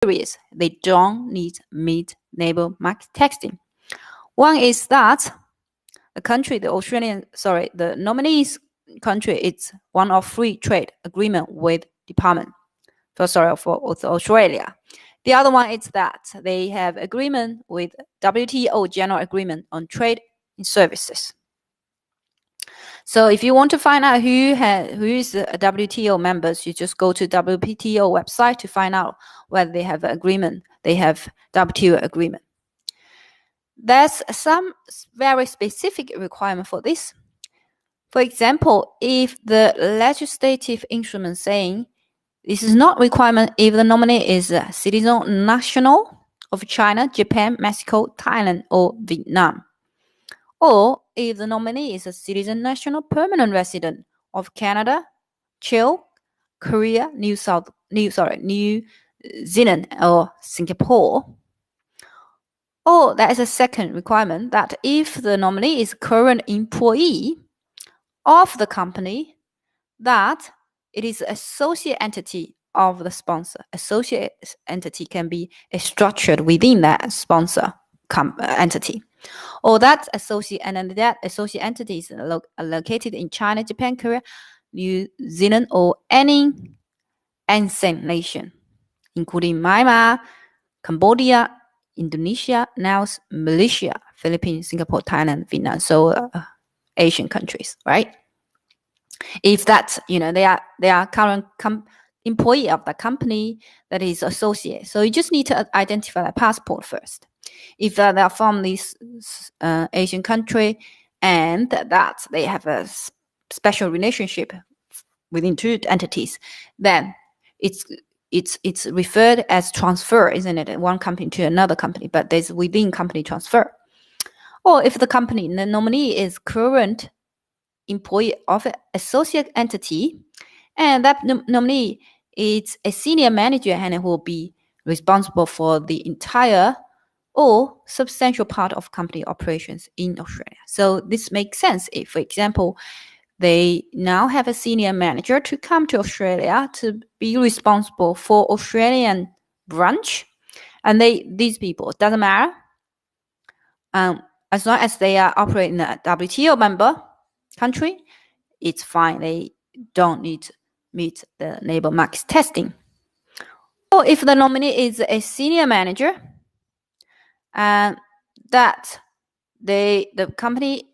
criteria they don't need meet labor market testing. One is that the country, the nominee's country, it's one of free trade agreement with Department for Australia. The other one is that they have agreement with WTO General Agreement on Trade in Services. So if you want to find out who is the WTO members, you just go to WTO website to find out whether they have agreement. They have WTO agreement. There's some very specific requirement for this. For example, if the legislative instrument saying this is not requirement if the nominee is a citizen national of China, Japan, Mexico, Thailand, or Vietnam, or if the nominee is a citizen national permanent resident of Canada, Chile, Korea, New Zealand, or Singapore. Or there is a second requirement that if the nominee is current employee of the company, that it is associate entity of the sponsor. Associate entity can be structured within that sponsor entity. Or that associate entity is located in China, Japan, Korea, New Zealand, or any ASEAN nation, including Myanmar, Cambodia, Indonesia, Laos, Malaysia, Philippines, Singapore, Thailand, Vietnam, so Asian countries, right? If that, they are current employee of the company that is associate. So you just need to identify the passport first. If they are from this Asian country and that they have a special relationship within two entities, then it's referred as transfer, isn't it? One company to another company, but there's within company transfer. Or if the nominee is current employee of an associate entity, and that nominee is a senior manager and will be responsible for the entire or substantial part of company operations in Australia. So this makes sense if, for example, they now have a senior manager to come to Australia to be responsible for Australian branch, and these people, it doesn't matter, as long as they are operating a WTO member country, it's fine. They don't need to meet the labor market testing. Or if the nominee is a senior manager, and that the company,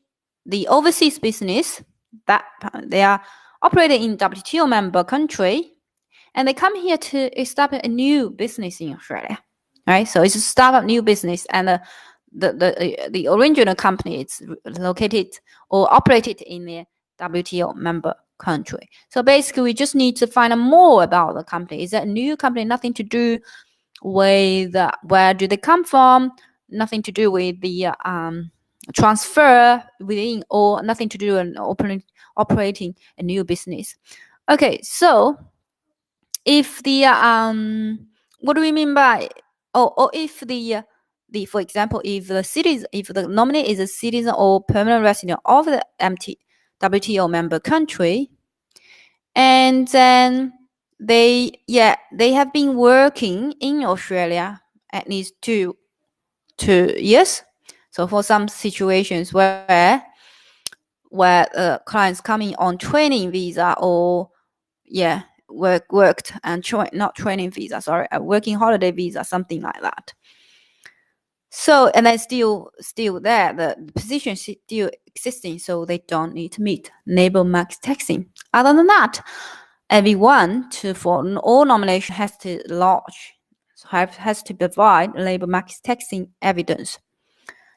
the overseas business, that they are operating in WTO member country, and they come here to establish a new business in Australia, right? So it's a startup new business, and the original company is located or operated in the WTO member country. So basically, we just need to find out more about the company. Is that a new company? Nothing to do with where do they come from? Nothing to do with the transfer within, or nothing to do with operating a new business. Okay, so if the what do we mean by or if the for example, if the nominee is a citizen or permanent resident of the WTO member country, and then they have been working in Australia at least two years. So for some situations where clients coming on training visa or worked and not training visa, sorry, a working holiday visa, something like that. So, and then still there, the position is still existing, so they don't need to meet labor market testing. Other than that, everyone for all nomination has to provide labor market testing evidence.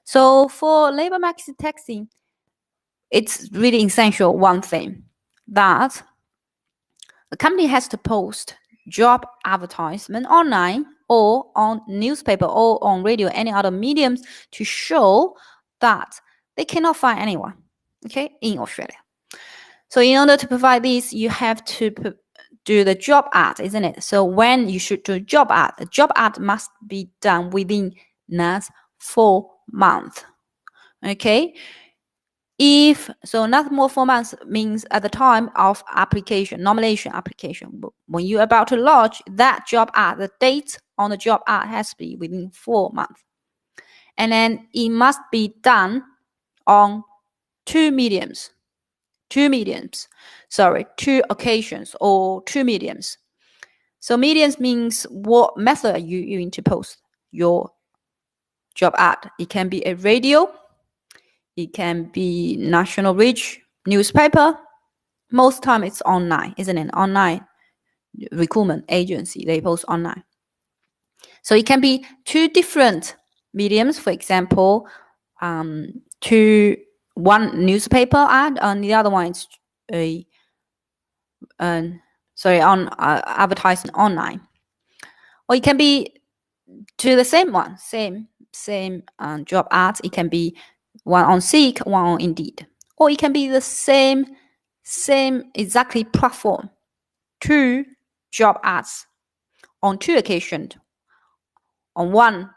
So for labor market testing, it's really essential one thing, that the company has to post job advertisement online or on newspaper or on radio, any other mediums, to show that they cannot find anyone, okay, in Australia. So in order to provide this, you have to do the job ad, isn't it? So when you should do a job ad, the job ad must be done within last 4 months. Okay, if so, not more 4 months means at the time of application, nomination application. When you're about to launch that job ad, the date on the job ad has to be within 4 months. And then it must be done on two occasions or two mediums. So mediums means what method are you using to post your job ad. It can be a radio, it can be national reach newspaper. Most time it's online, isn't it? Online recruitment agency, they post online. So it can be two different mediums. For example, one newspaper ad, and the other one is advertising online. Or it can be to the same one, same job ads. It can be one on Seek, one on Indeed, or it can be the same exactly platform, two job ads on two occasions on one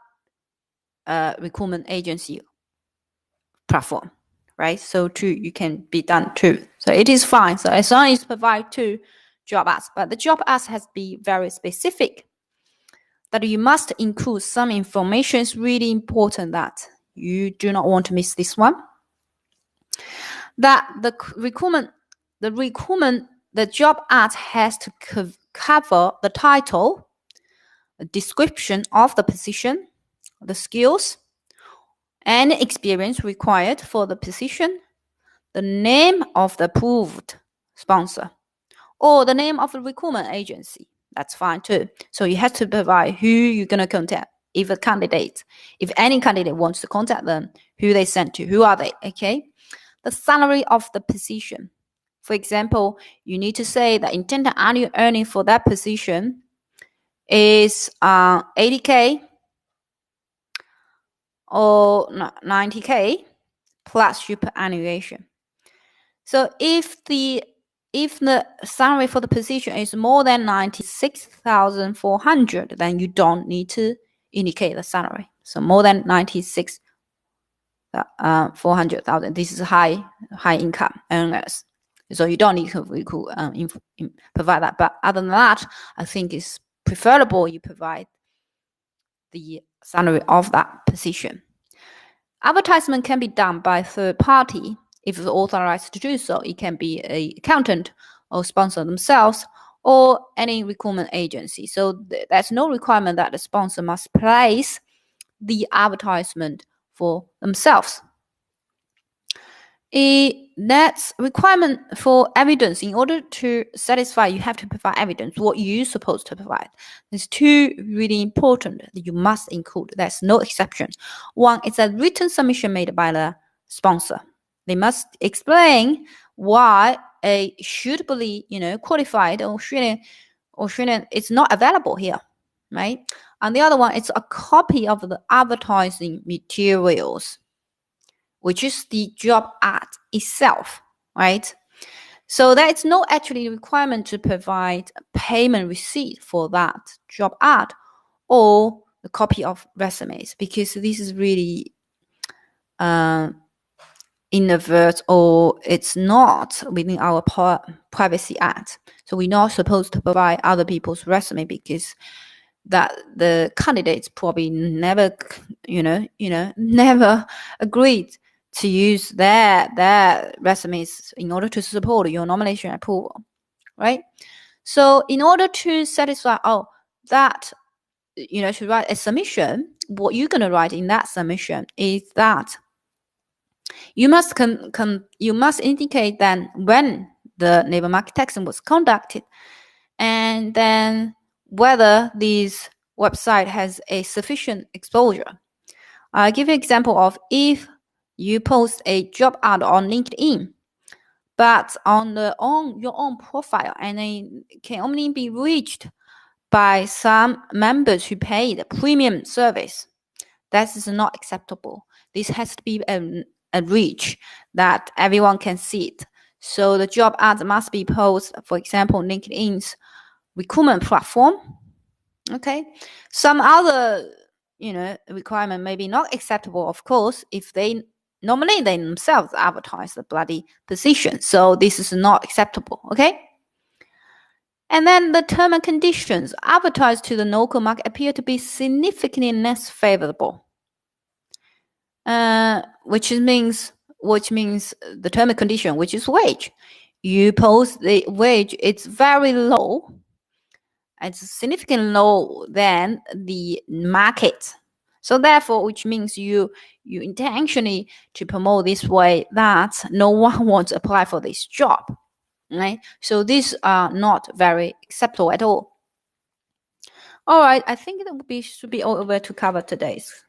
recruitment agency platform, right? So you can be done too. So it is fine. So as long as you provide two job ads, but the job ads has to be very specific. That you must include some information. Is really important that you do not want to miss this one. That the job ad has to cover the title, the description of the position, the skills and experience required for the position, the name of the approved sponsor, or the name of the recruitment agency. That's fine too. So you have to provide who you're going to contact. If any candidate wants to contact them, who they sent to, who are they, okay? The salary of the position. For example, you need to say the intended annual earning for that position is 80K or 90K plus superannuation. So if the salary for the position is more than 96,400, then you don't need to indicate the salary. So more than 400,000. This is high income earners. So you don't need to provide that. But other than that, I think it's preferable you provide the salary of that position. Advertisement can be done by third party if it's authorized to do so. It can be an accountant or sponsor themselves or any recruitment agency. So there's no requirement that the sponsor must place the advertisement for themselves. That's requirement for evidence. In order to satisfy, you have to provide evidence what you're supposed to provide. There's two really important that you must include. There's no exception. One is a written submission made by the sponsor. They must explain why a suitably, qualified or shouldn't it's not available here, right? And the other one is a copy of the advertising materials, which is the job ad itself, right? So there is no actually requirement to provide a payment receipt for that job ad or the copy of resumes, because this is really inadvertent, or it's not within our Privacy Act. So we're not supposed to provide other people's resume, because that the candidates probably never, never agreed to use their resumes in order to support your nomination approval, right? So in order to satisfy that, to write a submission, what you're going to write in that submission is that you must indicate then when the labor market testing was conducted, and then whether this website has a sufficient exposure. I'll give you an example of if you post a job ad on LinkedIn, but on your own profile, and it can only be reached by some members who pay the premium service. That is not acceptable. This has to be a reach that everyone can see it. So the job ads must be posted, for example, LinkedIn's recruitment platform. Okay. Some other, requirement may be not acceptable, of course, if they normally they themselves advertise the bloody position. So this is not acceptable, okay? And then the term and conditions advertised to the local market appear to be significantly less favorable. Which means the term and condition, which is wage. You post the wage, it's very low. It's significantly low than the market. So therefore, which means you intentionally to promote this way that no one wants to apply for this job, right? So these are not very acceptable at all. All right, I think that should be all over to cover today's